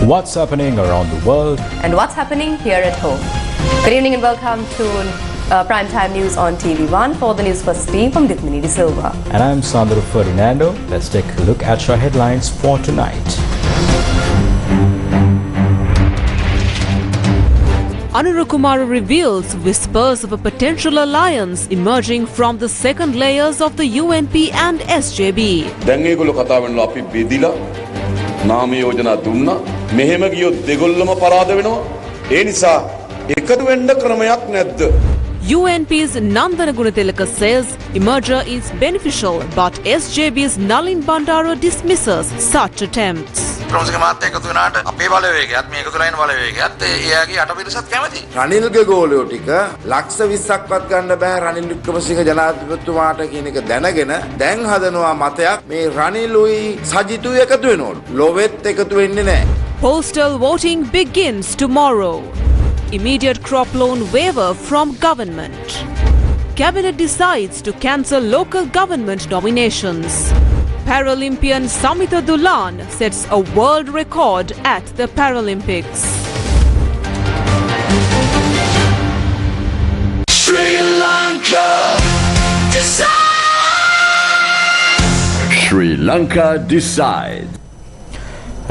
what's happening around the world, and what's happening here at home. Good evening and welcome to Primetime News on TV1 for the Newsfirst team from Dithmini De Silva. and I'm Sandro Ferdinando. Let's take a look at your headlines for tonight. Kumar reveals whispers of a potential alliance emerging from the second layers of the UNP and SJB. දැන් ඒගොල්ලෝ කතා වෙනවා අපි බෙදිලා නාම යෝජනා දුන්නා මෙහෙම ගියොත් දෙගොල්ලම පරාද වෙනවා ඒ නිසා එකතු වෙන්න ක්‍රමයක් නැද්ද UNP's Nandana Gunatilaka says merger is beneficial, but SJB's Nalin Bandara dismisses such attempts. ප්‍රමුඛ මාත් එකතු වෙනාට අපේ බලවේගයත් මේ එකතු ලයින් බලවේගයත් එයාගේ අටපිරිසත් කැමති. රනිල්ගේ ගෝලියෝ ටික ලක්ෂ 20ක්වත් ගන්න බෑ රනිල් වික්‍රමසිංහ ජනාධිපතිතුමාට කියන එක දැනගෙන දැන් හදනවා මතයක් මේ රනිලුයි සජිතුයි එකතු වෙනවලු. ලොවෙත් එකතු වෙන්නේ නැහැ. Postal voting begins tomorrow. Immediate crop loan waiver from government. Cabinet decides to cancel local government nominations. Paralympian Samita Dulan sets a world record at the Paralympics. Sri Lanka decides. Sri Lanka decides.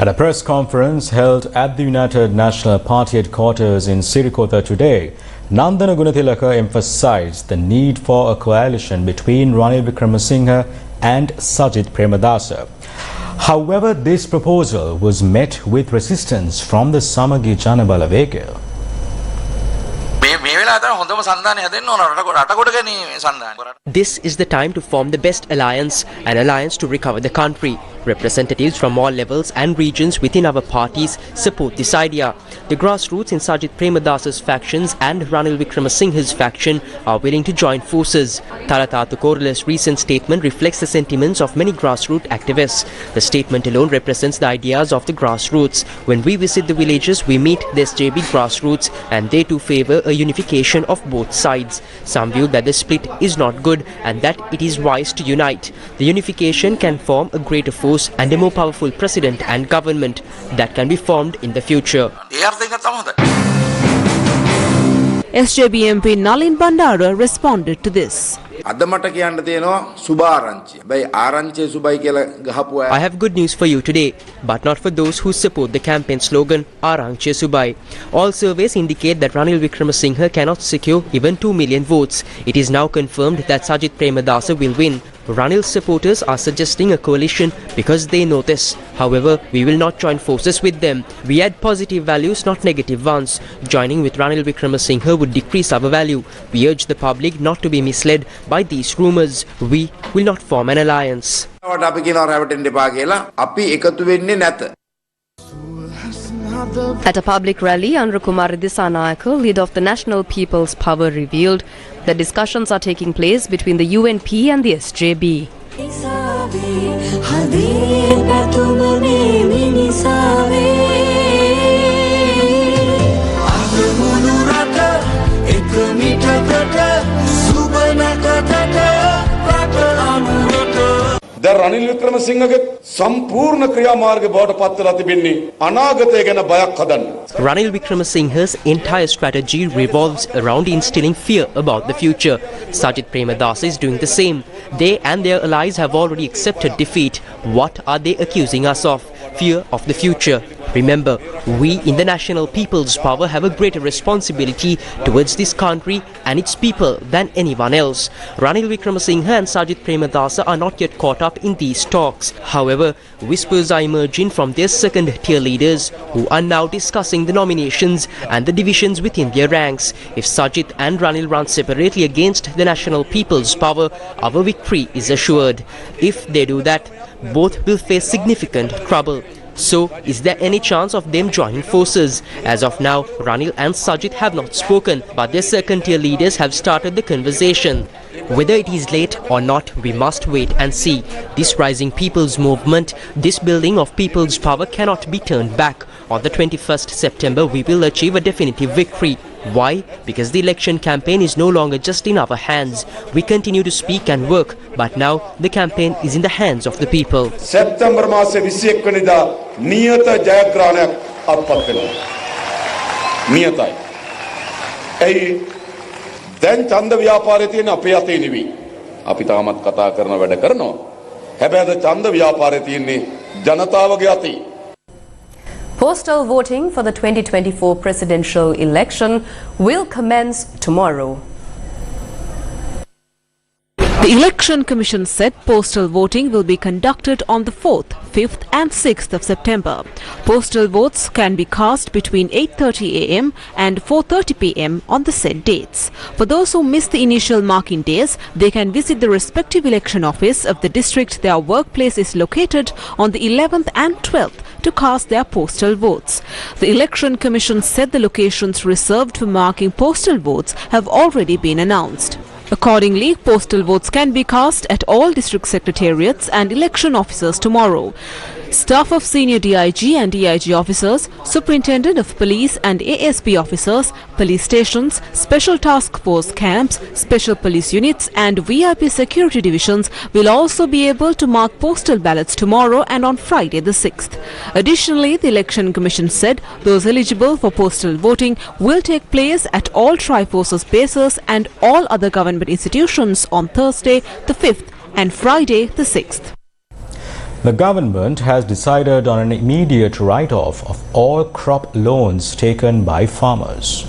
At a press conference held at the United National Party headquarters in Sirikota today, Nandana Gunatilaka emphasized the need for a coalition between Ranil Wickremesinghe and Sajith Premadasa. However, this proposal was met with resistance from the Samagi Jana Balawega. This is the time to form the best alliance, an alliance to recover the country. Representatives from all levels and regions within our parties support this idea. The grassroots in Sajith Premadasa's factions and Ranil Wickremesinghe's faction are willing to join forces. Taratatu Korala's recent statement reflects the sentiments of many grassroots activists. The statement alone represents the ideas of the grassroots. When we visit the villages, we meet the SJB grassroots and they too favor a unification of both sides. Some view that the split is not good and that it is wise to unite. The unification can form a greater force and a more powerful president and government that can be formed in the future. SJB MP Nalin Bandara responded to this. අද මට කියන්න තියෙනවා සුභ ආරංචිය. බයි ආරංචිය සුභයි කියලා ගහපු අය. I have good news for you today, but not for those who support the campaign slogan Arangche Subai. All surveys indicate that Ranil Wickremesinghe cannot secure even 2 million votes. It is now confirmed that Sajith Premadasa will win. Ranil's supporters are suggesting a coalition because they know this. However, we will not join forces with them. We add positive values, not negative ones. Joining with Ranil Wickremesinghe would decrease our value. We urge the public not to be misled by these rumours. We will not form an alliance. අපි කියනවා රැවටෙන්න එපා කියලා. අපි එකතු වෙන්නේ නැත. At a public rally, Kumar Disanayake, leader of the National People's Power, revealed that discussions are taking place between the UNP and the SJB. දැන් රනිල් වික්‍රමසිංහගේ සම්පූර්ණ ක්‍රියාමාර්ගය බවට පත් වෙලා තිබෙන්නේ අනාගතය ගැන බයක් හදන්න. Ranil Wickremesinghe's entire strategy revolves around instilling fear about the future. Sajith Premadasa is doing the same. They and their allies have already accepted defeat. What are they accusing us of? Fear of the future. Remember, we in the National People's Power have a greater responsibility towards this country and its people than anyone else. Ranil Wickremesinghe and Sajith Premadasa are not yet caught up in these talks. However, whispers are emerging from their second-tier leaders who are now discussing the nominations and the divisions within their ranks. If Sajith and Ranil run separately against the National People's Power, our victory is assured. If they do that, both will face significant trouble. So, is there any chance of them joining forces? As of now, Ranil and Sajith have not spoken, but their second-tier leaders have started the conversation. Whether it is late or not, we must wait and see. This rising people's movement, this building of people's power cannot be turned back. On the 21st September, we will achieve a definitive victory. Why? Because the election campaign is no longer just in our hands. We continue to speak and work, but now the campaign is in the hands of the people. සැප්තැම්බර් මාසේ 21 වෙනිදා නියත ජයග්‍රහණයක් අත්පත් වෙනවා. නියතයි. ඒ දැන් ඡන්ද ව්‍යාපාරයේ තියෙන අපේ අතේ නෙවෙයි. අපි තාමත් කතා කරන වැඩ කරනවා. හැබැයි ඡන්ද ව්‍යාපාරයේ තියෙන්නේ ජනතාවගේ අතේ. Postal voting for the 2024 presidential election will commence tomorrow. The Election Commission said postal voting will be conducted on the 4th, 5th and 6th of September. Postal votes can be cast between 8:30 am and 4:30 pm on the said dates. For those who miss the initial marking days, they can visit the respective election office of the district their workplace is located on the 11th and 12th to cast their postal votes. The Election Commission said the locations reserved for marking postal votes have already been announced. Accordingly, postal votes can be cast at all district secretariats and election offices tomorrow. Staff of senior DIG and DIG officers, Superintendent of Police and ASP officers, police stations, special task force camps, special police units and VIP security divisions will also be able to mark postal ballots tomorrow and on Friday the 6th. Additionally, the Election Commission said those eligible for postal voting will take place at all Triforces bases and all other government institutions on Thursday the 5th and Friday the 6th. The government has decided on an immediate write-off of all crop loans taken by farmers.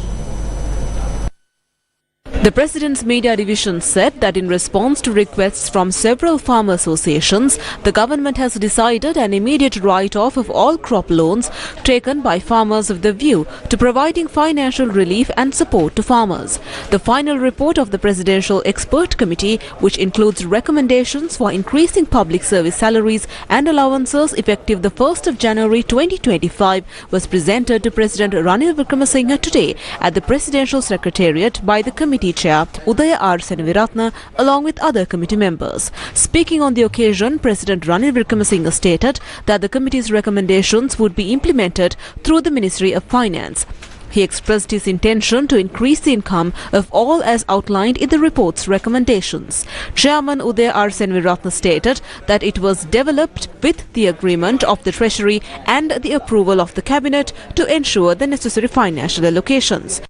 The President's Media Division said that in response to requests from several farmer associations, the government has decided an immediate write-off of all crop loans taken by farmers with the view to providing financial relief and support to farmers. The final report of the Presidential Expert Committee, which includes recommendations for increasing public service salaries and allowances effective the 1st of January 2025, was presented to President Ranil Wickremesinghe today at the Presidential Secretariat by the committee Chair Udaya R. Senaviratne along with other committee members. Speaking on the occasion, President Ranil Wickremesinghe stated that the committee's recommendations would be implemented through the Ministry of Finance. He expressed his intention to increase the income of all as outlined in the report's recommendations. Chairman Udaya R. Senaviratne stated that it was developed with the agreement of the Treasury and the approval of the Cabinet to ensure the necessary financial allocations.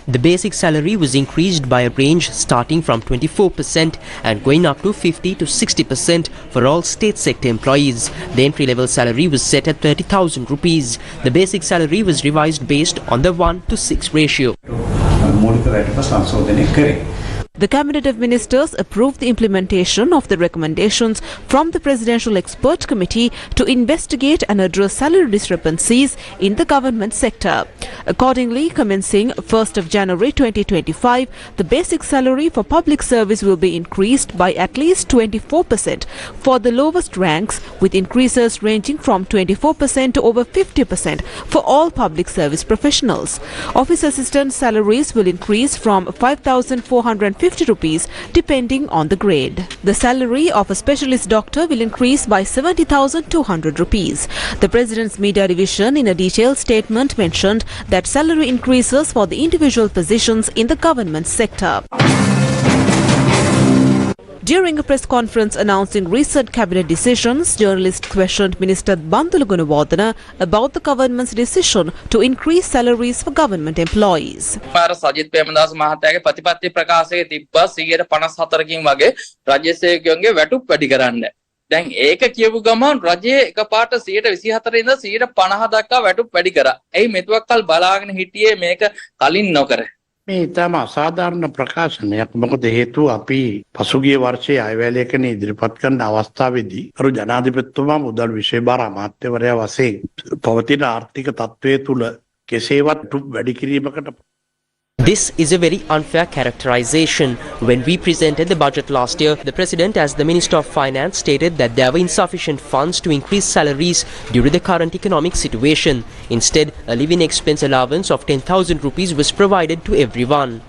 The basic salary was increased by a range starting from 24% and going up to 50 to 60% for all state sector employees. The entry-level salary was set at 30,000 rupees. The basic salary was revised based on the 1:6 ratio. The Cabinet of Ministers approved the implementation of the recommendations from the Presidential Expert Committee to investigate and address salary discrepancies in the government sector. Accordingly, commencing 1st of January 2025, the basic salary for public service will be increased by at least 24% for the lowest ranks, with increases ranging from 24% to over 50% for all public service professionals. Office assistant salaries will increase from 5,450 rupees depending on the grade. The salary of a specialist doctor will increase by 70,200 rupees. The President's Media Division in a detailed statement mentioned that salary increases for the individual positions in the government sector. During a press conference announcing recent cabinet decisions, journalists questioned Minister Bandula Gunawardena about the government's decision to increase salaries for government employees. Sajith Premadasa මහත්තයාගේ ප්‍රතිපත්ති ප්‍රකාශයේ තිබ්බා 154කින් වගේ රාජ්‍ය සේවකයන්ගේ වැටුප් වැඩි කරන්න. දැන් ඒක කියපු ගමන් රජයේ එකපාරට 124 ඉඳලා 150 දක්වා වැටුප් වැඩි කරා. එයි මෙතුවක්කල් බලාගෙන හිටියේ මේක කලින් නොකර. මේ ඉතාම අසාධාරණ ප්‍රකාශනයක්. මොකද හේතුව අපි පසුගිය වර්ෂයේ අයවැයලේඛන ඉදිරිපත් කරන අවස්ථාවේදී අර ජනාධිපතිතුමා මුදල් විෂය භාර අමාත්‍යවරයා වශයෙන් පවතින ආර්ථික තත්ත්වයේ තුල කෙසේවත් වැඩි කිරීමකට This is a very unfair characterization. When we presented the budget last year, the President as the Minister of Finance stated that there were insufficient funds to increase salaries due to the current economic situation. Instead, a living expense allowance of 10,000 rupees was provided to everyone.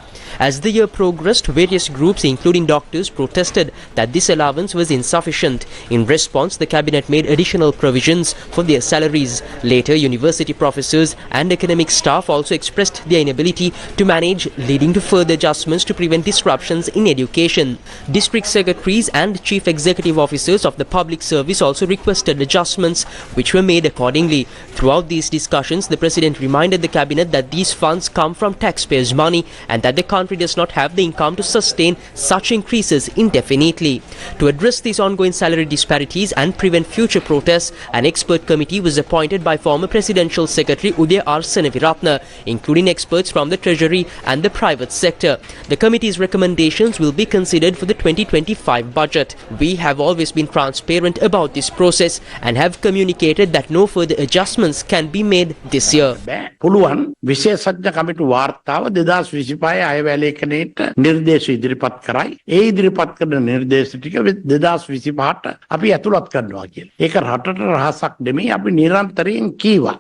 As the year progressed, various groups, including doctors, protested that this allowance was insufficient. In response, the cabinet made additional provisions for their salaries. Later, university professors and academic staff also expressed their inability to manage, leading to further adjustments to prevent disruptions in education. District secretaries and chief executive officers of the public service also requested adjustments, which were made accordingly. Throughout these discussions, the President reminded the cabinet that these funds come from taxpayers' money and that the country does not have the income to sustain such increases indefinitely. To address these ongoing salary disparities and prevent future protests, an expert committee was appointed by former Presidential Secretary Udaya R. Senaviratne, including experts from the Treasury and the private sector. The committee's recommendations will be considered for the 2025 budget. We have always been transparent about this process and have communicated that no further adjustments can be made this year. පුළුවන් විශේෂඥ කමිටු වාර්තාව 2025 අයවැලේඛනයේට නිර්දේශ ඉදිරිපත් කරයි. ඒ ඉදිරිපත් කරන නිර්දේශ ටික 2025ට අපි ඇතුළත් කරනවා කියලා. ඒක රටට රහසක් දෙමි අපි නිරන්තරයෙන් කීවා.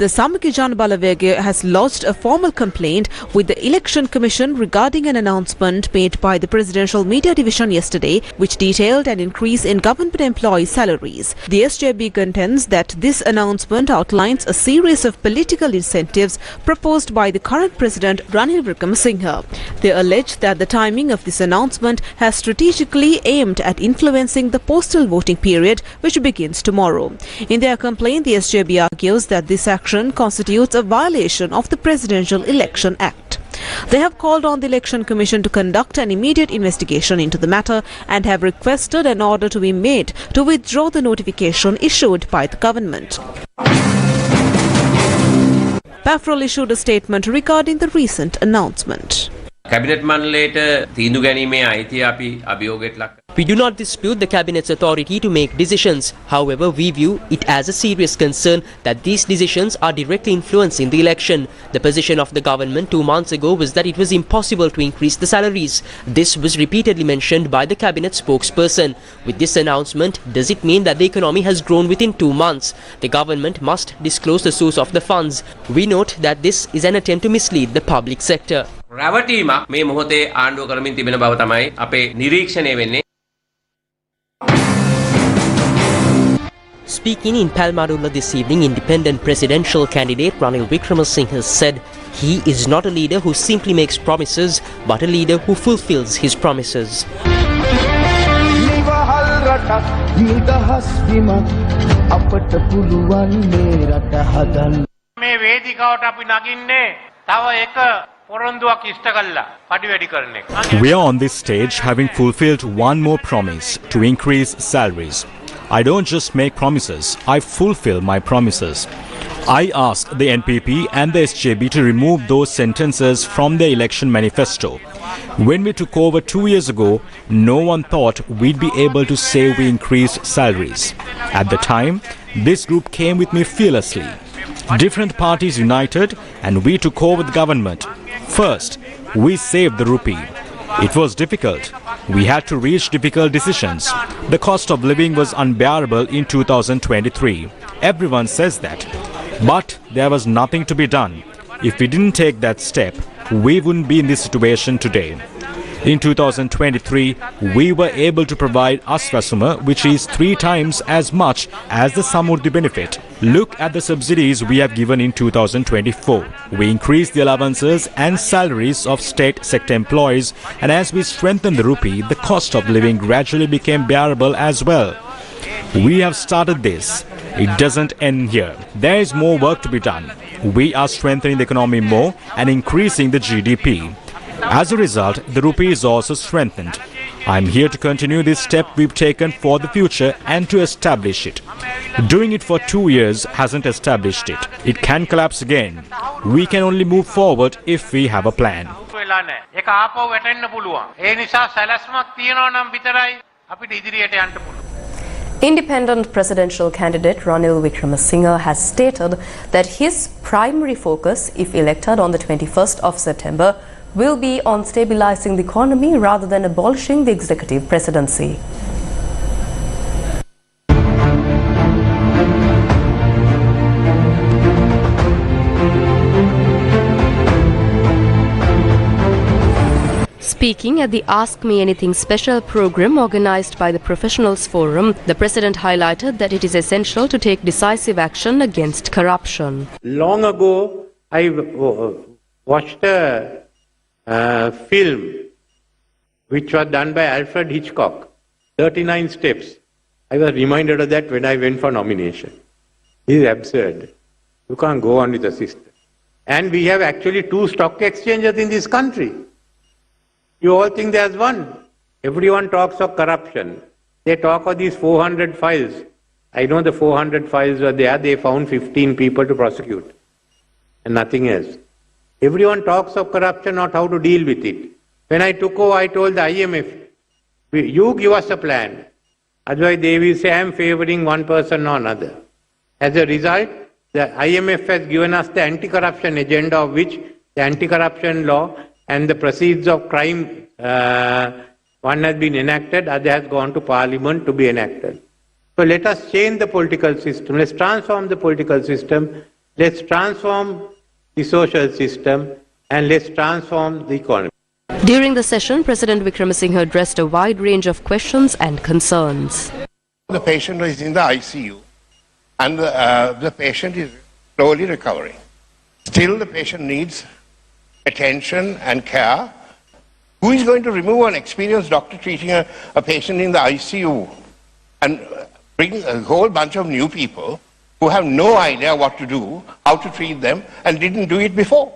The Samaki Jan Balavege has lodged a formal complaint with the Election Commission regarding an announcement made by the Presidential Media Division yesterday, which detailed an increase in government employees' salaries. The SJB contends that this announcement outlines a series of political incentives proposed by the current President Ranil Wickremesinghe. They allege that the timing of this announcement has strategically aimed at influencing the postal voting period, which begins tomorrow. In their complaint, the SJB argues that this action constitutes a violation of the Presidential Election Act. They have called on the Election Commission to conduct an immediate investigation into the matter and have requested an order to be made to withdraw the notification issued by the government. PAFROL issued a statement regarding the recent announcement. Cabinet මණ්ඩලයට තීන්දුව ගැනීමේ අයිතිය අපි අභියෝගයට ලක්. We do not dispute the Cabinet's authority to make decisions. However, we view it as a serious concern that these decisions are directly influencing the election. The position of the government 2 months ago was that it was impossible to increase the salaries. This was repeatedly mentioned by the Cabinet spokesperson. With this announcement, does it mean that the economy has grown within 2 months? The government must disclose the source of the funds. We note that this is an attempt to mislead the public sector. රැවටීමක් මේ මොහොතේ ආණ්ඩුව කරමින් තිබෙන බව තමයි අපේ නිරීක්ෂණය වෙන්නේ. Speaking in Palmarulla this evening, independent presidential candidate Ranil Wickremesinghe said he is not a leader who simply makes promises, but a leader who fulfills his promises. We are on this stage having fulfilled one more promise to increase salaries. I don't just make promises, I fulfill my promises. I ask the NPP and the SJB to remove those sentences from their election manifesto. When we took over 2 years ago, no one thought we'd be able to say we increased salaries. At the time, this group came with me fearlessly. Different parties united and we took over the government. First, we saved the rupee. It was difficult. We had to reach difficult decisions. The cost of living was unbearable in 2023. Everyone says that. But there was nothing to be done. If we didn't take that step, we wouldn't be in this situation today. In 2023, we were able to provide Aswasuma, which is 3 times as much as the Samurdhi benefit. Look at the subsidies we have given in 2024. We increased the allowances and salaries of state sector employees, and as we strengthened the rupee, the cost of living gradually became bearable as well. We have started this. It doesn't end here. There is more work to be done. We are strengthening the economy more and increasing the GDP. As a result, the rupee is also strengthened. I'm here to continue this step we've taken for the future and to establish it. Doing it for 2 years hasn't established it. It can collapse again. We can only move forward if we have a plan. Independent presidential candidate Ranil Wickremesinghe has stated that his primary focus, if elected on the 21st of September, will be on stabilizing the economy rather than abolishing the executive presidency. Speaking at the Ask Me Anything special program organized by the Professionals Forum, the President highlighted that it is essential to take decisive action against corruption. Long ago, I watched a film which was done by Alfred Hitchcock, 39 Steps. I was reminded of that when I went for nomination. It is absurd. You can't go on with the system. And we have actually 2 stock exchanges in this country. You all think there's one. Everyone talks of corruption. They talk of these 400 files. I know the 400 files were there. They found 15 people to prosecute and nothing else. Everyone talks of corruption, not how to deal with it. When I took over, I told the IMF, you give us a plan. Otherwise, they will say, I am favoring one person or another. As a result, the IMF has given us the anti-corruption agenda, of which the anti-corruption law and the proceeds of crime, one has been enacted, other has gone to Parliament to be enacted. So let us change the political system. Let's transform the political system. Let's transform the social system. And let's transform the economy. During the session, President Wickremesinghe addressed a wide range of questions and concerns. The patient is in the ICU and the patient is slowly recovering. Still, the patient needs attention and care. Who is going to remove an experienced doctor treating a patient in the ICU and bring a whole bunch of new people who have no idea what to do, how to treat them, and didn't do it before?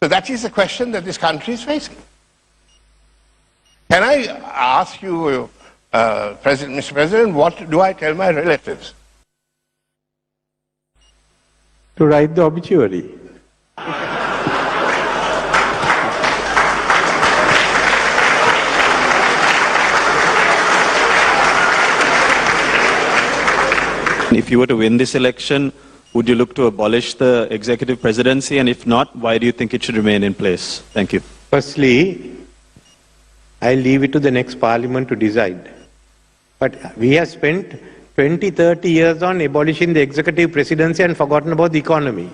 So that is the question that this country is facing. Can I ask you, Mr. President, what do I tell my relatives? To write the obituary. If you were to win this election, would you look to abolish the executive presidency? And if not, why do you think it should remain in place? Thank you. Firstly, I leave it to the next parliament to decide. But we have spent 20, 30 years on abolishing the executive presidency and forgotten about the economy.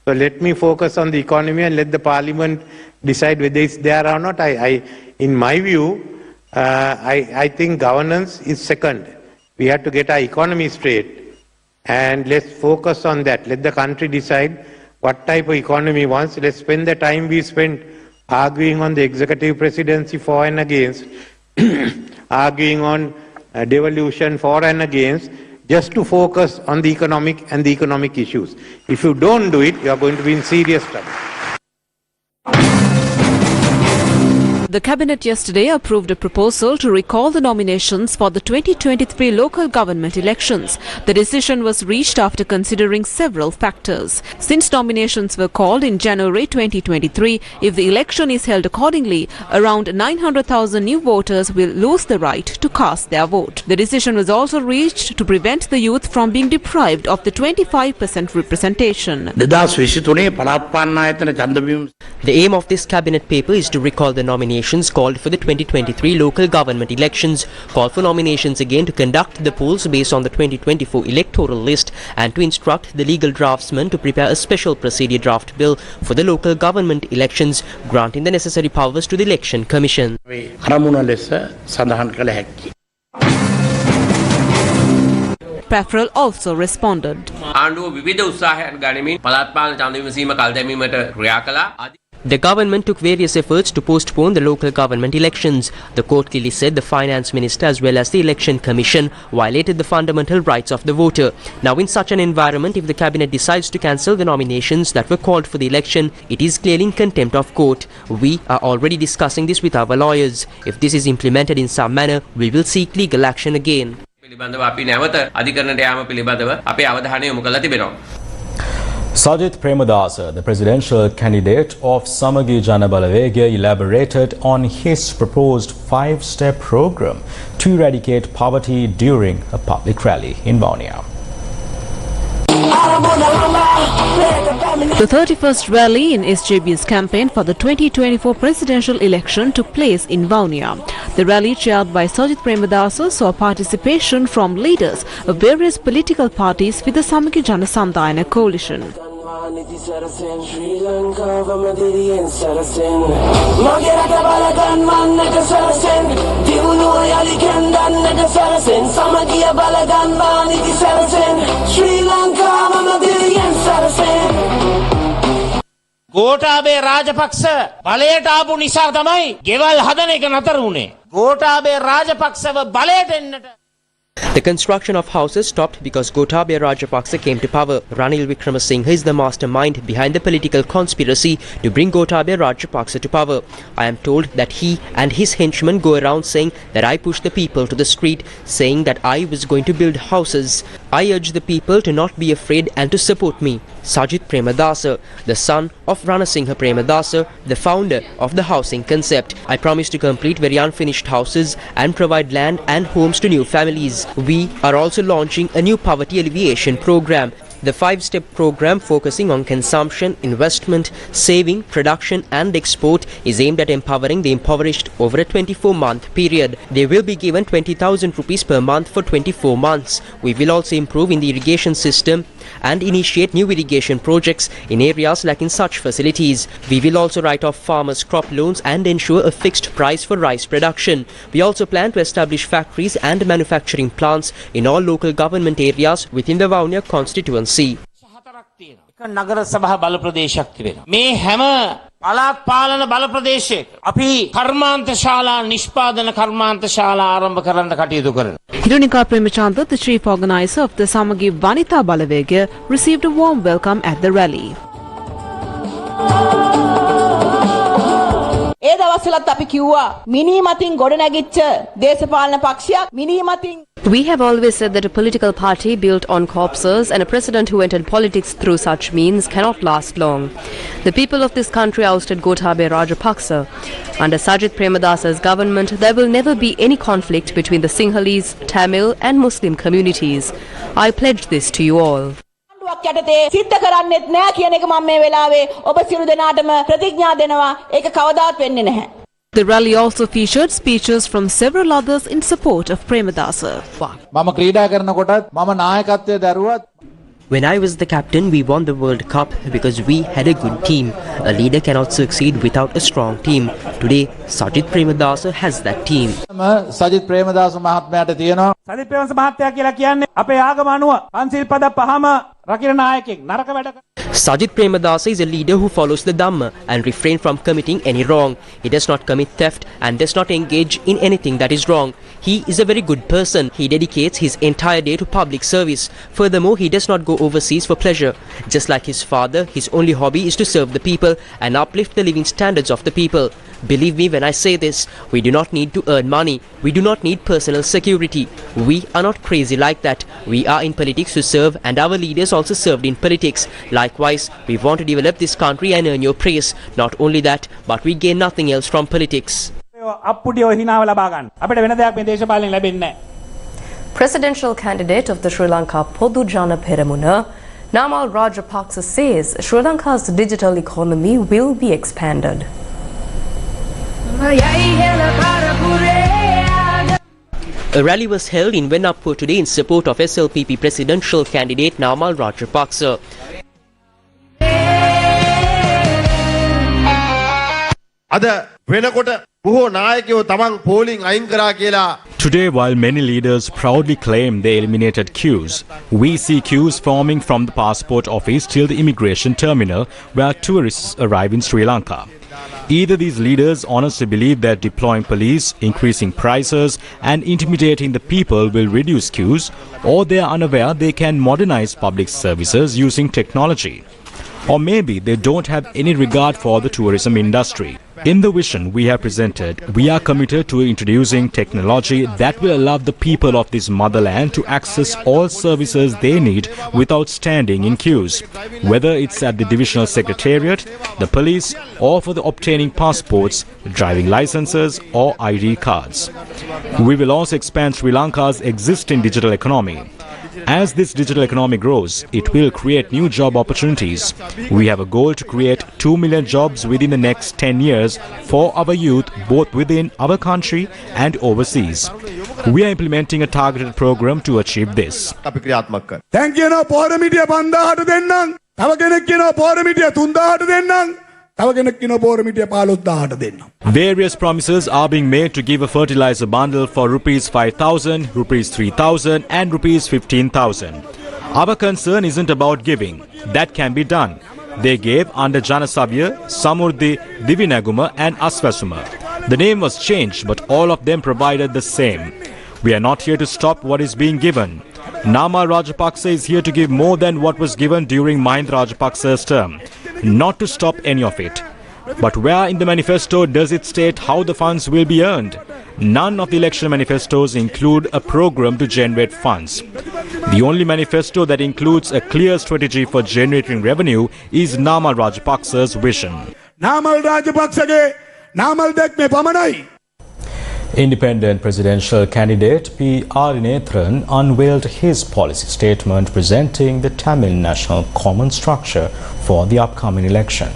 So let me focus on the economy and let the parliament decide whether it's there or not. In my view, I think governance is second. We have to get our economy straight. And let's focus on that. Let the country decide what type of economy wants. Let's spend the time we spent arguing on the executive presidency for and against, arguing on devolution for and against, just to focus on the economic issues. If you don't do it, you are going to be in serious trouble. The Cabinet yesterday approved a proposal to recall the nominations for the 2023 local government elections. The decision was reached after considering several factors. Since nominations were called in January 2023, if the election is held accordingly, around 900,000 new voters will lose the right to cast their vote. The decision was also reached to prevent the youth from being deprived of the 25% representation. The aim of this cabinet paper is to recall the nominations called for the 2023 local government elections, call for nominations again to conduct the polls based on the 2024 electoral list, and to instruct the legal draftsman to prepare a special procedure draft bill for the local government elections, granting the necessary powers to the Election Commission. Pafrel also responded. The government took various efforts to postpone the local government elections. The court clearly said the finance minister as well as the election commission violated the fundamental rights of the voter. Now, in such an environment, if the cabinet decides to cancel the nominations that were called for the election, it is clearly in contempt of court. We are already discussing this with our lawyers. If this is implemented in some manner, we will seek legal action again. Sajith Premadasa, the presidential candidate of Samagi Jana Balawegaya, elaborated on his proposed 5-step program to eradicate poverty during a public rally in Vaunia. The 31st rally in SJB's campaign for the 2024 presidential election took place in Vaunia. The rally, chaired by Sajith Premadasa, saw participation from leaders of various political parties with the Samagi Jana Sandayana coalition. Niti Sarasen, Sri Lanka, Vamadiri and Sarasen. Magerata Balagan, Manaka Sarasen, Divunu Yalikandan, Naka Sarasen, Samagia Balagan, Niti Sarasen, Sri Lanka, Vamadiri and Sarasen. Gotabaya Rajapaksa බලයට ආපු නිසා තමයි ගෙවල් හදන එක නතර වුණේ. ගෝඨාභය රාජපක්ෂව බලයට එන්නට The construction of houses stopped because Gotabaya Rajapaksa came to power. Ranil Wickremesinghe is the mastermind behind the political conspiracy to bring Gotabaya Rajapaksa to power. I am told that he and his henchmen go around saying that I pushed the people to the street, saying that I was going to build houses. I urge the people to not be afraid and to support me. Sajit Premadasa, the son of Ranasinghe Premadasa, the founder of the housing concept. I promise to complete very unfinished houses and provide land and homes to new families. We are also launching a new poverty alleviation program. The 5-step program focusing on consumption, investment, saving, production and export is aimed at empowering the impoverished over a 24-month period. They will be given 20,000 rupees per month for 24 months. We will also improve in the irrigation system and initiate new irrigation projects in areas lacking such facilities. We will also write off farmers' crop loans and ensure a fixed price for rice production. We also plan to establish factories and manufacturing plants in all local government areas within the Vavuniya constituency. නගර සභා බල ප්‍රදේශයක් තිබෙනවා. මේ හැම පළාත් පාලන බල ප්‍රදේශයක අපි කර්මාන්තශාලා නිෂ්පාදන කර්මාන්තශාලා ආරම්භ කරන්න කටයුතු කරනවා. Hirunika Premachandra, the chief organizer of the Samagi Vanita Balavegya, received a warm welcome at the rally. ඒ දවස්වලත් අපි කිව්වා මිනි මතින් ගොඩනැගිච්ච දේශපාලන පක්ෂයක් මිනි මතින්. We have always said that a political party built on corpses and a president who entered politics through such means cannot last long. The people of this country ousted Gotabaya Rajapaksa. Under Sajit Premadasa's government, there will never be any conflict between the Sinhalese, Tamil and Muslim communities. I pledge this to you all. යටතේ සිද්ධ කරන්නෙත් නෑ කියන එක මම මේ වෙලාවේ ඔබ සියලු දෙනාටම ප්‍රතිඥා දෙනවා. ඒක කවදාත් වෙන්නේ නැහැ. The rally also featured speeches from several others in support of Premadasa. මම ක්‍රීඩා කරනකොටත් මම නායකත්වයේ දරුවත් When I was the captain, we won the World Cup because we had a good team. A leader cannot succeed without a strong team. Today, Sajit Premadasa has that team. Sajith Premadasa මහත්මයාට තියෙනවා. සජිත් ප්‍රේමදාස මහත්තයා කියලා කියන්නේ අපේ ආගම අනුව පන්සිල් පද පහම රකින්න නායකයෙක් නරක වැඩ. Sajit Premadasa is a leader who follows the Dhamma and refrain from committing any wrong. He does not commit theft and does not engage in anything that is wrong. He is a very good person. He dedicates his entire day to public service. Furthermore, he does not go overseas for pleasure. Just like his father, his only hobby is to serve the people and uplift the living standards of the people. Believe me when I say this, we do not need to earn money. We do not need personal security. We are not crazy like that. We are in politics to serve and our leaders also served in politics. Likewise, we want to develop this country and earn your praise. Not only that, but we gain nothing else from politics. Presidential candidate of the Sri Lanka Podu Jana Peramuna, Namal Rajapaksa says Sri Lanka's digital economy will be expanded. A rally was held in Venapur today in support of SLPP presidential candidate Namal Rajapaksa. Today, while many leaders proudly claim they eliminated queues, we see queues forming from the passport office till the immigration terminal where tourists arrive in Sri Lanka. Either these leaders honestly believe that deploying police, increasing prices and intimidating the people will reduce queues, or they are unaware they can modernize public services using technology. Or maybe they don't have any regard for the tourism industry. In the vision we have presented, we are committed to introducing technology that will allow the people of this motherland to access all services they need without standing in queues, whether it's at the divisional secretariat, the police, or for the obtaining passports, driving licenses or ID cards. We will also expand Sri Lanka's existing digital economy. As this digital economy grows, it will create new job opportunities. We have a goal to create 2 million jobs within the next 10 years for our youth, both within our country and overseas. We are implementing a targeted program to achieve this. Thank you. තව කෙනෙක් කියනවා පෝරමිටිය 3000ට දෙන්නම්. තව කෙනෙක් කියනවා පෝරමිටිය 15000ට දෙන්නම්. Various promises are being made to give a fertilizer bundle for rupees 5,000, rupees 3,000 and rupees 15,000. Our concern isn't about giving. That can be done. They gave under Janasabya, Samurdhi, Divinaguma and Aswasuma. The name was changed, but all of them provided the same. We are not here to stop what is being given. Nama Rajapaksa is here to give more than what was given during Mahinda Rajapaksa's term, not to stop any of it. But where in the manifesto does it state how the funds will be earned? None of the election manifestos include a program to generate funds. The only manifesto that includes a clear strategy for generating revenue is Nama Rajapaksa's vision. Namal Rajapaksa Namal Dekme Pamanai. Independent presidential candidate P. Arinethan unveiled his policy statement presenting the Tamil National Common Structure for the upcoming election.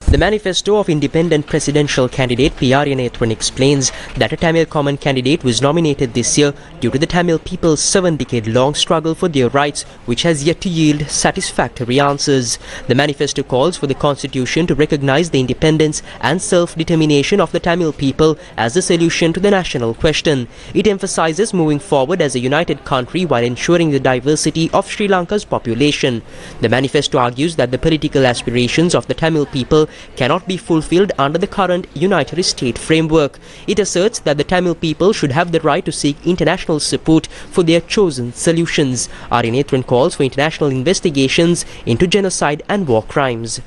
The manifesto of independent presidential candidate P. Arinethan explains that a Tamil common candidate was nominated this year due to the Tamil people's 7-decade-long struggle for their rights, which has yet to yield satisfactory answers. The manifesto calls for the constitution to recognize the independence and self-determination of the Tamil people as the solution to the national question. It emphasizes moving forward as a united country while ensuring the diversity of Sri Lanka's population. The manifesto argues that the political aspirations of the Tamil people cannot be fulfilled under the current unitary state framework. It asserts that the Tamil people should have the right to seek international support for their chosen solutions. Arinethan calls for international investigations into genocide and war crimes.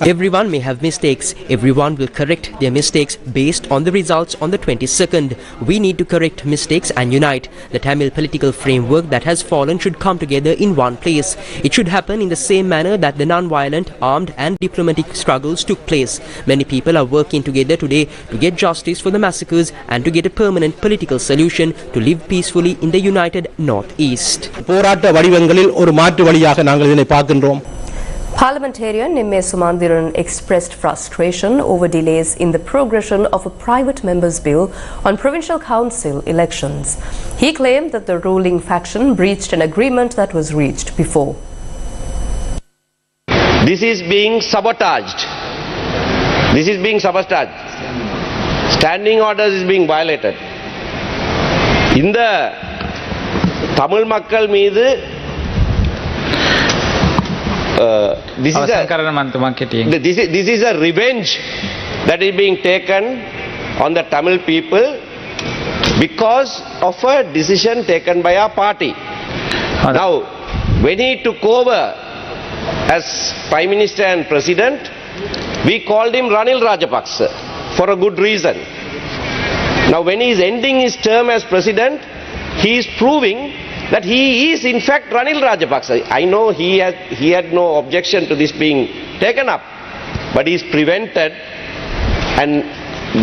Everyone may have mistakes. Everyone will correct their mistakes based on the results on the 22nd. We need to correct mistakes and unite. The Tamil political framework that has fallen should come together in one place. It should happen in the same manner that the non-violent, armed and diplomatic struggles took place. Many people are working together today to get justice for the massacres and to get a permanent political solution to live peacefully in the united North-East. Parliamentarian Nimme Sumandiran expressed frustration over delays in the progression of a private member's bill on provincial council elections. He claimed that the ruling faction breached an agreement that was reached before. This is being sabotaged. This is being sabotaged. Standing orders is being violated. In the Tamil Makkal meedu this is a revenge that is being taken on the Tamil people because of a decision taken by our party. Now, when he took over as Prime Minister and President, we called him Ranil Rajapaksa for a good reason. Now, when he is ending his term as President, he is proving that he is in fact Ranil Rajapaksa. I know he had no objection to this being taken up, but he is prevented and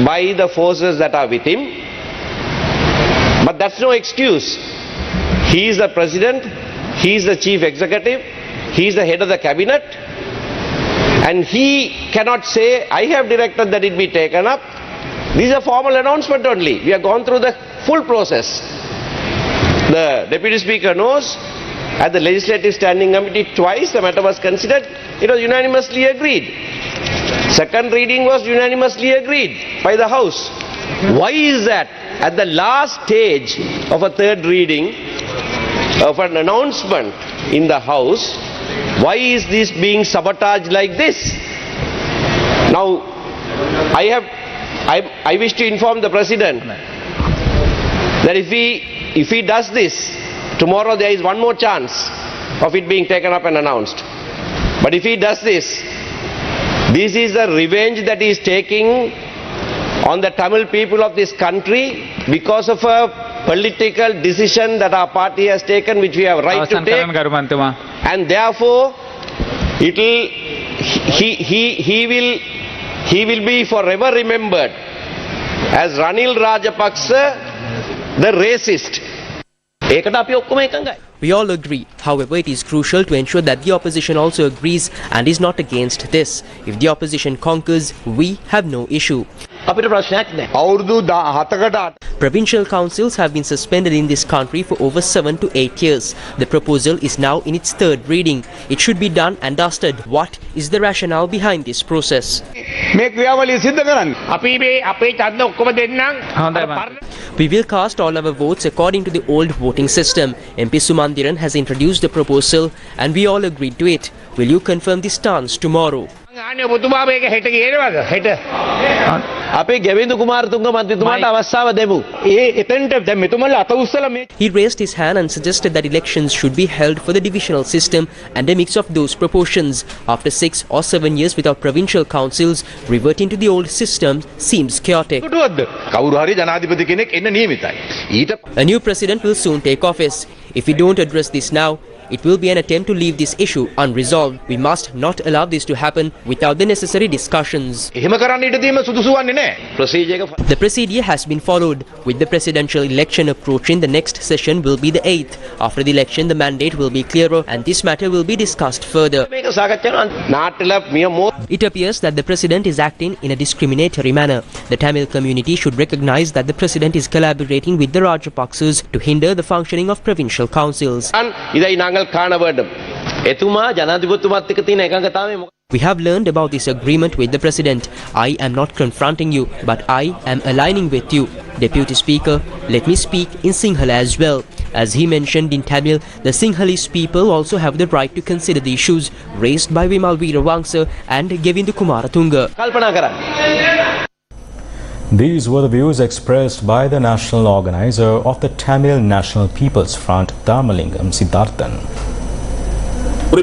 by the forces that are with him. But that's no excuse. He is the President, he is the Chief Executive, he is the head of the cabinet, and he cannot say, I have directed that it be taken up. This is a formal announcement only. We have gone through the full process. The Deputy Speaker knows, at the Legislative Standing Committee twice the matter was considered, it was unanimously agreed. Second reading was unanimously agreed by the House. Why is that? At the last stage of a third reading, of an announcement in the House, why is this being sabotaged like this? Now, I wish to inform the President that if he does this, tomorrow there is one more chance of it being taken up and announced. But if he does this, this is the revenge that he is taking on the Tamil people of this country because of a political decision that our party has taken, which we have right to take. And therefore, he will be forever remembered as Ranil Rajapaksa, the racist. We all agree. However, it is crucial to ensure that the opposition also agrees and is not against this. If the opposition conquers, we have no issue. Provincial councils have been suspended in this country for over 7 to 8 years. The proposal is now in its third reading. It should be done and dusted. What is the rationale behind this process? We will cast all our votes according to the old voting system. MP Sumandiran has introduced the proposal and we all agreed to it. Will you confirm the stance tomorrow? He raised his hand and suggested that elections should be held for the divisional system and a mix of those proportions. After 6 or 7 years without provincial councils, reverting to the old system seems chaotic. A new president will soon take office. If we don't address this now, it will be an attempt to leave this issue unresolved. We must not allow this to happen without the necessary discussions. The procedure has been followed. With the presidential election approaching, the next session will be the 8th. After the election, the mandate will be clearer and this matter will be discussed further. It appears that the president is acting in a discriminatory manner. The Tamil community should recognize that the president is collaborating with the Rajapaksas to hinder the functioning of provincial councils. We have learned about this agreement with the president. I am not confronting you, but I am aligning with you. Deputy Speaker, let me speak in Sinhala as well. As he mentioned in Tamil, the Sinhalese people also have the right to consider the issues raised by Vimal Veerawangsa and Govinda Kumaratunga. These were the views expressed by the national organizer of the Tamil National People's Front, Dharmalingam Siddharthan. The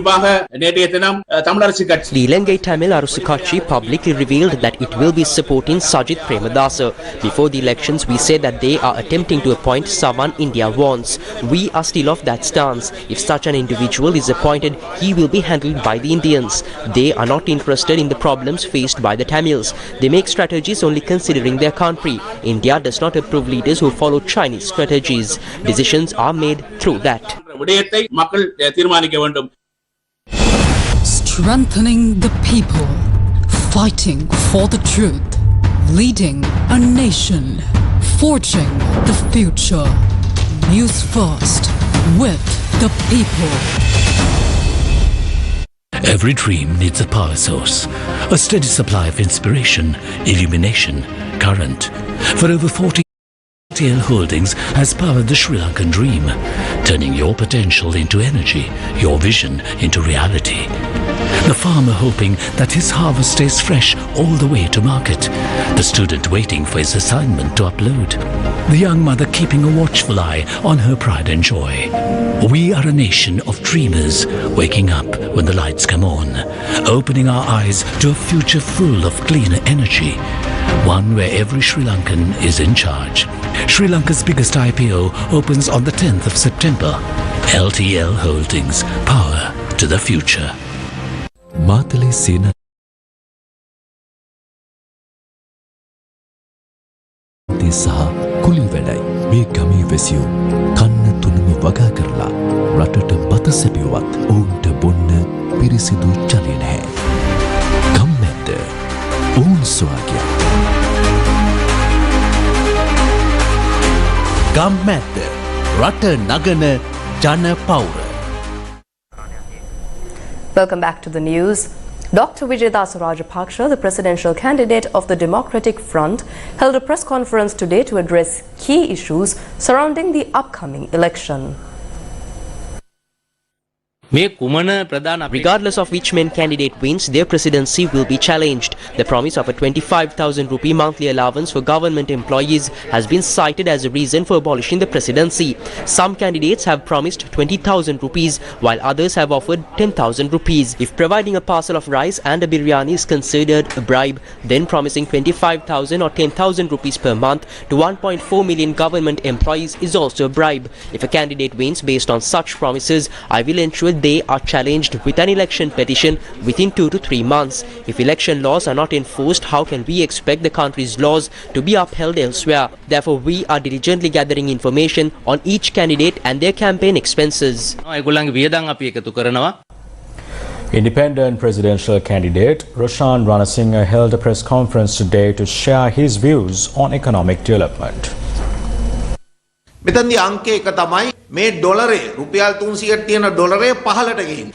Lanka Tamil Arasu Katchi publicly revealed that it will be supporting Sajith Premadasa. Before the elections, we said that they are attempting to appoint someone India wants. We are still of that stance. If such an individual is appointed, he will be handled by the Indians. They are not interested in the problems faced by the Tamils. They make strategies only considering their country. India does not approve leaders who follow Chinese strategies. Decisions are made through that. Strengthening the people, fighting for the truth, leading a nation, forging the future. Newsfirst, with the people. Every dream needs a power source, a steady supply of inspiration, illumination, current. For over 40 TL Holdings has powered the Sri Lankan dream, turning your potential into energy, your vision into reality. The farmer hoping that his harvest stays fresh all the way to market. The student waiting for his assignment to upload. The young mother keeping a watchful eye on her pride and joy. We are a nation of dreamers, waking up when the lights come on, opening our eyes to a future full of cleaner energy. One where every Sri Lankan is in charge. Sri Lanka's biggest IPO opens on the 10th of September. LTL Holdings, power to the future. Matale Sena Saha Kuli Vedai Me Gami Vesio Kanna Tunuma Vaga Karla Ratata Bata Sepiwat Ounta Bonna Pirisidu Chalin Hai Gammette Oun Swagya Gammette Rata Nagana Jana Paura. Welcome back to the news. Dr. Vijayadasa Rajapaksha, the presidential candidate of the Democratic Front, held a press conference today to address key issues surrounding the upcoming election. Regardless of which main candidate wins, their presidency will be challenged. The promise of a 25,000 rupee monthly allowance for government employees has been cited as a reason for abolishing the presidency. Some candidates have promised 20,000 rupees, while others have offered 10,000 rupees. If providing a parcel of rice and a biryani is considered a bribe, then promising 25,000 or 10,000 rupees per month to 1.4 million government employees is also a bribe. If a candidate wins based on such promises, I will ensure they are challenged with an election petition within 2 to 3 months. If election laws are not enforced, how can we expect the country's laws to be upheld elsewhere? Therefore, we are diligently gathering information on each candidate and their campaign expenses. Independent presidential candidate Roshan Ranasinghe held a press conference today to share his views on economic development. මෙතනදී අංකය එක තමයි මේ ඩොලරේ රුපියල් 300ක් තියෙන ඩොලරේ 15ට ගිහින්.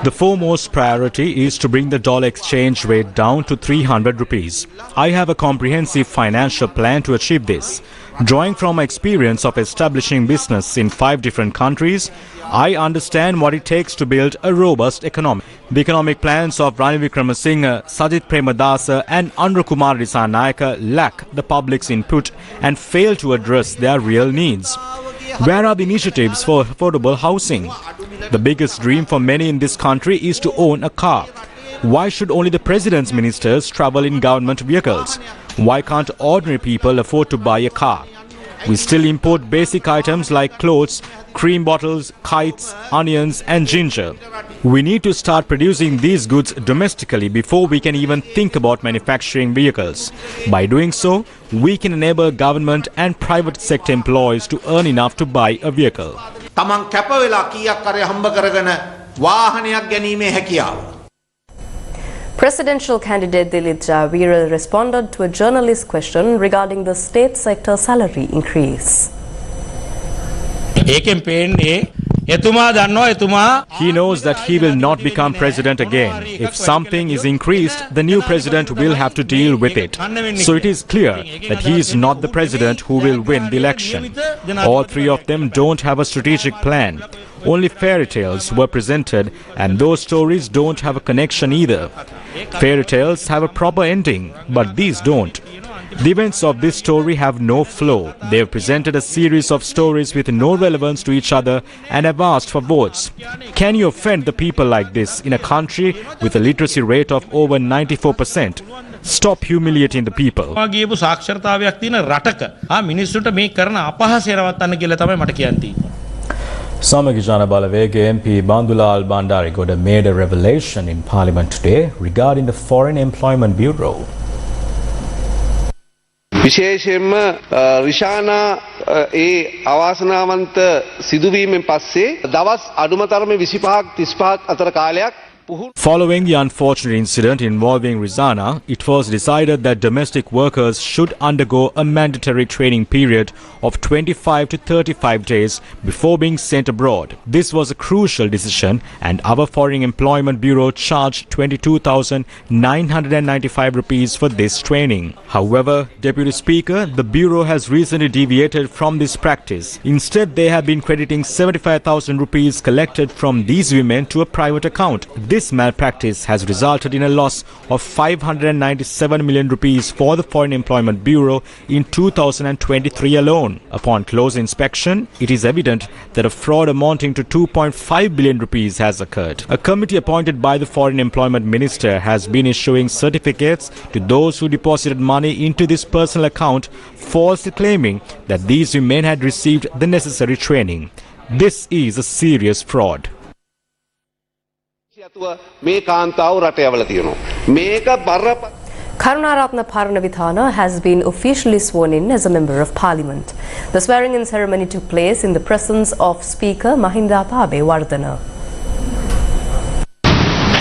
The foremost priority is to bring the dollar exchange rate down to 300 rupees. I have a comprehensive financial plan to achieve this. Drawing from my experience of establishing business in 5 different countries, I understand what it takes to build a robust economy. The economic plans of Ranil Wickremesinghe, Sajith Premadasa and Anurakumar Dissanayake lack the public's input and fail to address their real needs. Where are the initiatives for affordable housing? The biggest dream for many in this country is to own a car. Why should only the president's ministers travel in government vehicles? Why can't ordinary people afford to buy a car? We still import basic items like clothes, cream bottles, kites, onions and ginger. We need to start producing these goods domestically before we can even think about manufacturing vehicles. By doing so, we can enable government and private sector employees to earn enough to buy a vehicle. තමන් කැප වෙලා කීයක් කරේ හම්බ කරගෙන වාහනයක් ගැනීමේ හැකියාව. Presidential candidate Dilip Jawira responded to a journalist's question regarding the state sector salary increase. He knows that he will not become president again. If something is increased, the new president will have to deal with it. So it is clear that he is not the president who will win the election. All 3 of them don't have a strategic plan. Only fairy tales were presented, and those stories don't have a connection either. Fairy tales have a proper ending, but these don't. The events of this story have no flow. They have presented a series of stories with no relevance to each other and have asked for votes. Can you offend the people like this in a country with a literacy rate of over 94%? Stop humiliating the people. Samagi Jana Balawege MP Bandulal Bandarigoda made a revelation in Parliament today regarding the Foreign Employment Bureau. විශේෂයෙන්ම රිෂානා ඒ අවාසනාවන්ත සිදුවීමෙන් පස්සේ දවස් අඩුම තරමේ 25ක් 35ක් අතර කාලයක් Following the unfortunate incident involving Rizana, it was decided that domestic workers should undergo a mandatory training period of 25 to 35 days before being sent abroad. This was a crucial decision, and our Foreign Employment Bureau charged 22,995 rupees for this training. However, Deputy Speaker, the Bureau has recently deviated from this practice. Instead, they have been crediting 75,000 rupees collected from these women to a private account. This malpractice has resulted in a loss of 597 million rupees for the Foreign Employment Bureau in 2023 alone. Upon close inspection, it is evident that a fraud amounting to 2.5 billion rupees has occurred. A committee appointed by the Foreign Employment Minister has been issuing certificates to those who deposited money into this personal account, falsely claiming that these women had received the necessary training. This is a serious fraud. Karunaratne Paranavithana has been officially sworn in as a Member of Parliament. The swearing-in ceremony took place in the presence of Speaker Mahinda Wardana.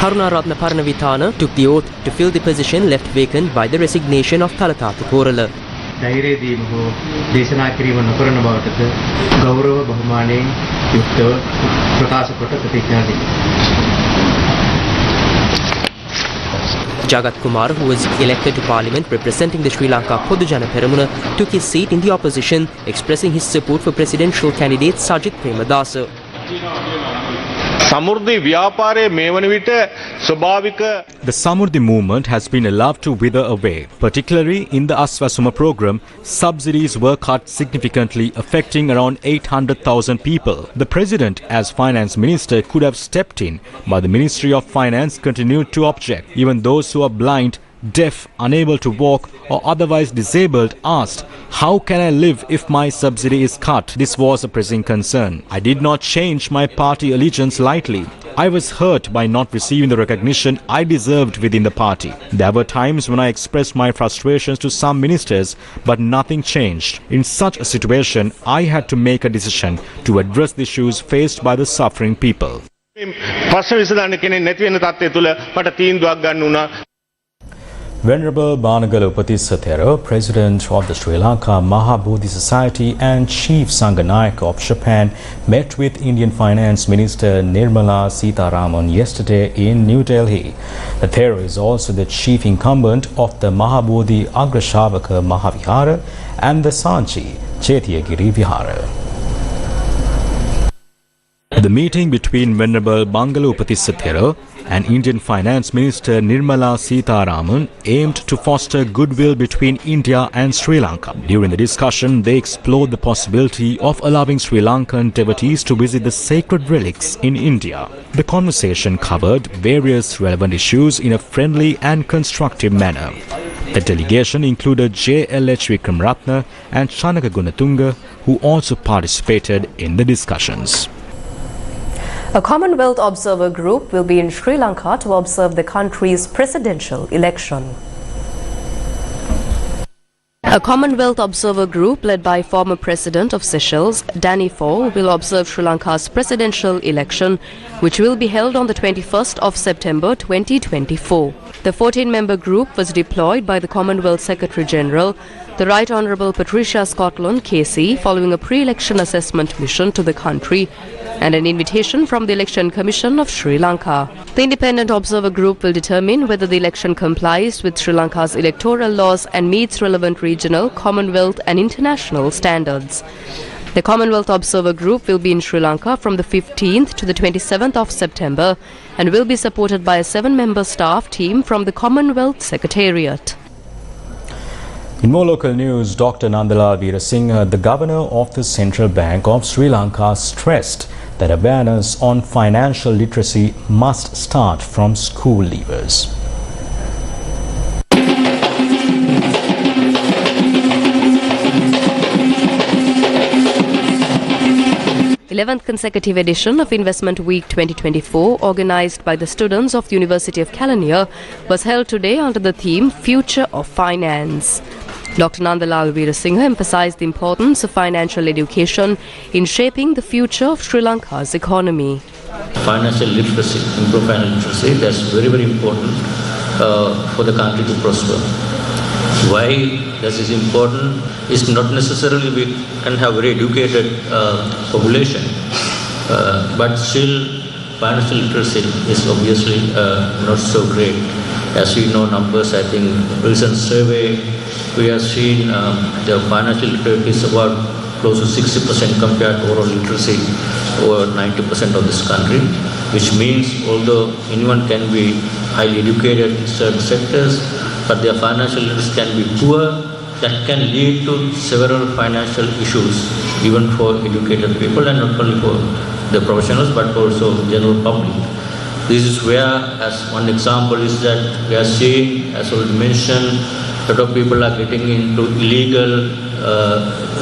Karunaratne Paranavithana took the oath to fill the position left vacant by the resignation of Thalathatha Korala. ධෛර්යය දීම හෝ දේශනා කිරීම නොකරන බවටද ගෞරව බහුමානයෙන් යුක්තව ප්‍රකාශ කොට ප්‍රතිඥා දෙයි. Jagat Kumar, who was elected to Parliament representing the Sri Lanka Podujana Peramuna, took his seat in the opposition, expressing his support for presidential candidate Sajith Premadasa. The Samurdhi movement has been allowed to wither away. Particularly in the Aswasuma program, subsidies were cut significantly, affecting around 800,000 people. The President, as Finance Minister, could have stepped in, but the Ministry of Finance continued to object. Even those who are blind deaf, unable to walk or otherwise disabled asked, "How can I live if my subsidy is cut?" This was a pressing concern. I did not change my party allegiance lightly. I was hurt by not receiving the recognition I deserved within the party. There were times when I expressed my frustrations to some ministers, but nothing changed. In such a situation, I had to make a decision to address the issues faced by the suffering people. Venerable Banagala Upatisatthera, President of the Sri Lanka Mahabodhi Society and Chief Sangha of Japan, met with Indian Finance Minister Nirmala Sitharaman yesterday in New Delhi. The Thera is also the chief incumbent of the Mahabodhi Agrashavaka Mahavihara and the Sanchi Chetiyagiri Vihara. The meeting between Venerable Banagala Upatisatthera and Indian Finance Minister Nirmala Sitharaman aimed to foster goodwill between India and Sri Lanka. During the discussion, they explored the possibility of allowing Sri Lankan devotees to visit the sacred relics in India. The conversation covered various relevant issues in a friendly and constructive manner. The delegation included J.L.H. Wickramaratne and Chanaka Gunatunga, who also participated in the discussions. A Commonwealth observer group will be in Sri Lanka to observe the country's presidential election. A Commonwealth observer group led by former President of Seychelles, Danny Fore, will observe Sri Lanka's presidential election, which will be held on the 21st of September 2024. The 14-member group was deployed by the Commonwealth Secretary-General, the Right Honourable Patricia Scotland, KC, following a pre-election assessment mission to the country and an invitation from the Election Commission of Sri Lanka. The independent observer group will determine whether the election complies with Sri Lanka's electoral laws and meets relevant regional, Commonwealth and international standards. The Commonwealth Observer Group will be in Sri Lanka from the 15th to the 27th of September and will be supported by a 7-member staff team from the Commonwealth Secretariat. In more local news, Dr. Nandalal Veerasinghe, the Governor of the Central Bank of Sri Lanka, stressed that awareness on financial literacy must start from school leavers. 11th consecutive edition of Investment Week 2024, organised by the students of the University of Kelaniya, was held today under the theme Future of Finance. Dr. Nandalal Veerasinghe emphasised the importance of financial education in shaping the future of Sri Lanka's economy. Financial literacy, improve financial literacy, that's very, very important for the country to prosper. Why this is important is not necessarily we can have very educated population, but still financial literacy is obviously not so great. As we know numbers, I think recent survey we have seen the financial literacy is about close to 60% compared to overall literacy over 90% of this country, which means although anyone can be highly educated in certain sectors, but their financial literacy can be poor, that can lead to several financial issues, even for educated people and not only for the professionals but also general public. This is where, as one example is that we are seeing, as already mentioned, a lot of people are getting into illegal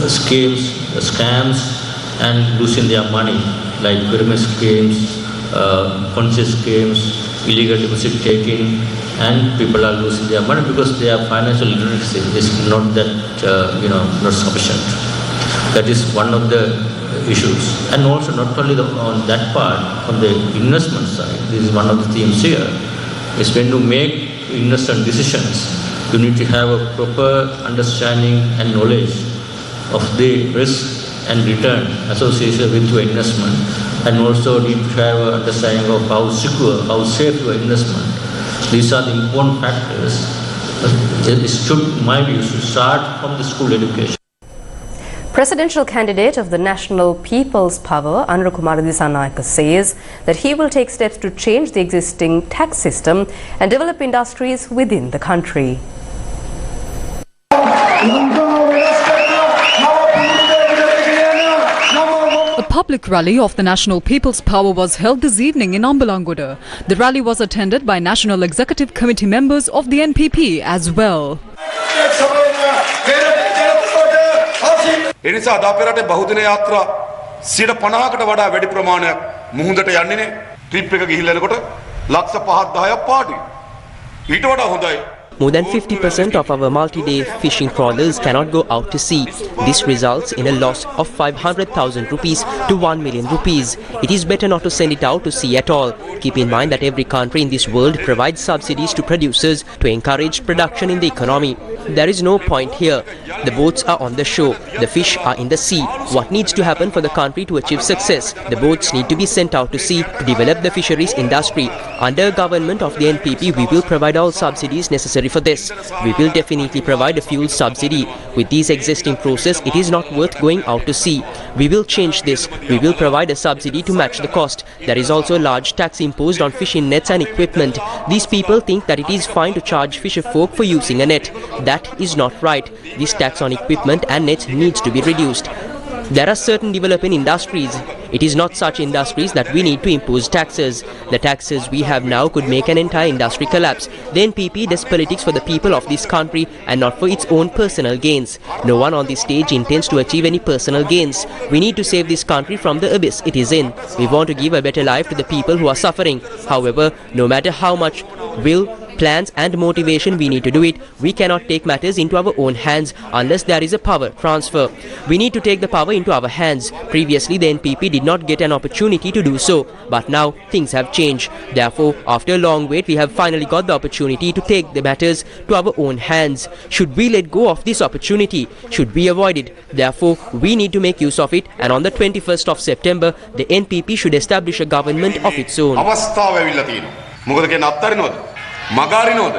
schemes, scams, and losing their money, like pyramid schemes, Ponzi schemes, illegal deposit taking, and people are losing their money because their financial literacy is not that, not sufficient. That is one of the issues. And also not only on that part, on the investment side, this is one of the themes here, is when you make investment decisions, you need to have a proper understanding and knowledge of the risk and return associated with your investment, and also need to have an understanding of how secure, how safe your investment. These are the important factors. It should, in my view, should start from the school education. Presidential candidate of the National People's Power, Anurukumara Dissanayake, says that he will take steps to change the existing tax system and develop industries within the country. public rally of the National People's Power was held this evening in Ambalangoda. The rally was attended by National Executive Committee members of the NPP as well. එනිසා අද අපේ රටේ බහුදින යාත්‍රා 50%කට වඩා වැඩි ප්‍රමාණයක් මුහුදට යන්නේ නේ. ට්‍රිප් එක ගිහිල්ලා එනකොට ලක්ෂ 5-10ක් පාඩුයි. ඊට වඩා හොඳයි. More than 50% of our multi-day fishing trawlers cannot go out to sea. This results in a loss of 500,000 rupees to 1 million rupees. It is better not to send it out to sea at all. Keep in mind that every country in this world provides subsidies to producers to encourage production in the economy. There is no point here. The boats are on the shore. The fish are in the sea. What needs to happen for the country to achieve success? The boats need to be sent out to sea to develop the fisheries industry. Under government of the NPP, we will provide all subsidies necessary for this. We will definitely provide a fuel subsidy. With these existing process, it is not worth going out to sea. We will change this. We will provide a subsidy to match the cost. There is also a large tax imposed on fishing nets and equipment. These people think that it is fine to charge fisher folk for using a net. That is not right. This tax on equipment and nets needs to be reduced. There are certain developing industries. It is not such industries that we need to impose taxes. The taxes we have now could make an entire industry collapse. The NPP does politics for the people of this country and not for its own personal gains. No one on this stage intends to achieve any personal gains. We need to save this country from the abyss it is in. We want to give a better life to the people who are suffering. However, no matter how much will, plans and motivation we need to do it, we cannot take matters into our own hands unless there is a power transfer. We need to take the power into our hands. Previously, the NPP did not get an opportunity to do so, but now things have changed. Therefore, after a long wait, we have finally got the opportunity to take the matters to our own hands. Should we let go of this opportunity? Should we avoid it? Therefore, we need to make use of it, and on the 21st of September, the NPP should establish a government of its own. මගාරිනෝද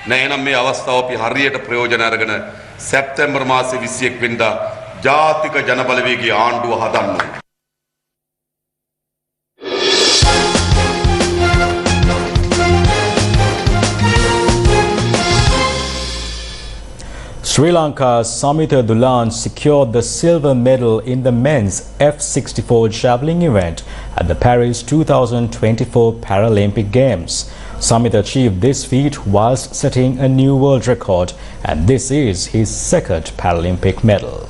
නෑ එනම් මේ අවස්ථාව අපි හරියට ප්‍රයෝජන අරගෙන සැප්තැම්බර් මාසේ 21 වෙනිදා ජාතික ජනබලවේගයේ ආණ්ඩුව හදන්න ඕනේ. Sri Lanka's Samitha Dulan secured the silver medal in the men's F64 javelin event at the Paris 2024 Paralympic Games. Samitha achieved this feat whilst setting a new world record, and this is his second Paralympic medal.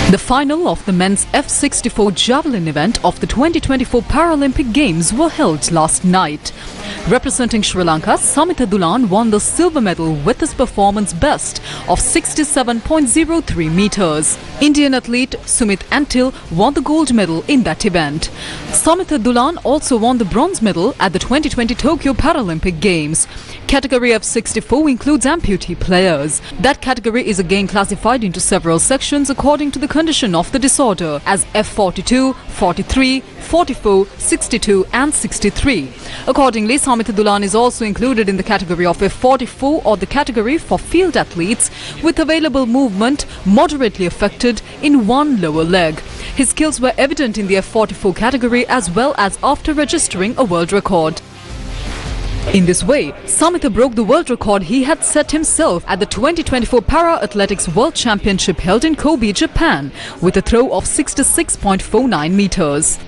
The final of the men's F64 javelin event of the 2024 Paralympic Games were held last night. Representing Sri Lanka, Samitha Dulan won the silver medal with his performance best of 67.03 meters. Indian athlete Sumit Antil won the gold medal in that event. Samitha Dulan also won the bronze medal at the 2020 Tokyo Paralympic Games. Category F64 includes amputee players. That category is again classified into several sections according to the condition of the disorder as F42, 43, 44, 62 and 63. Accordingly, Samitha Dulan is also included in the category of F44 or the category for field athletes with available movement moderately affected in one lower leg. His skills were evident in the F44 category as well as after registering a world record. In this way, Samitha broke the world record he had set himself at the 2024 Para-Athletics World Championship held in Kobe, Japan, with a throw of 66.49 meters.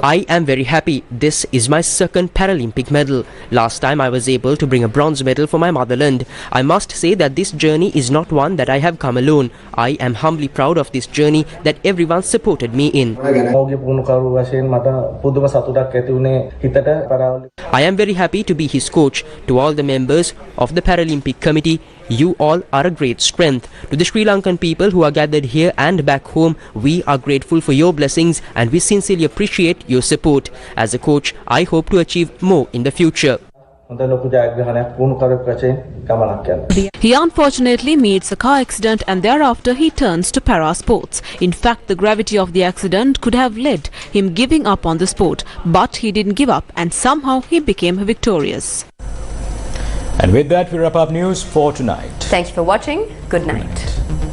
I am very happy. This is my second Paralympic medal. Last time I was able to bring a bronze medal for my motherland. I must say that this journey is not one that I have come alone. I am humbly proud of this journey that everyone supported me in. I am very happy to be his coach. To all the members of the Paralympic Committee, you all are a great strength. To the Sri Lankan people who are gathered here and back home, we are grateful for your blessings and we sincerely appreciate your support. As a coach, I hope to achieve more in the future. He unfortunately meets a car accident and thereafter he turns to para sports. In fact, the gravity of the accident could have led him giving up on the sport, but he didn't give up and somehow he became victorious. And with that, we wrap up news for tonight. Thank you for watching. Good night.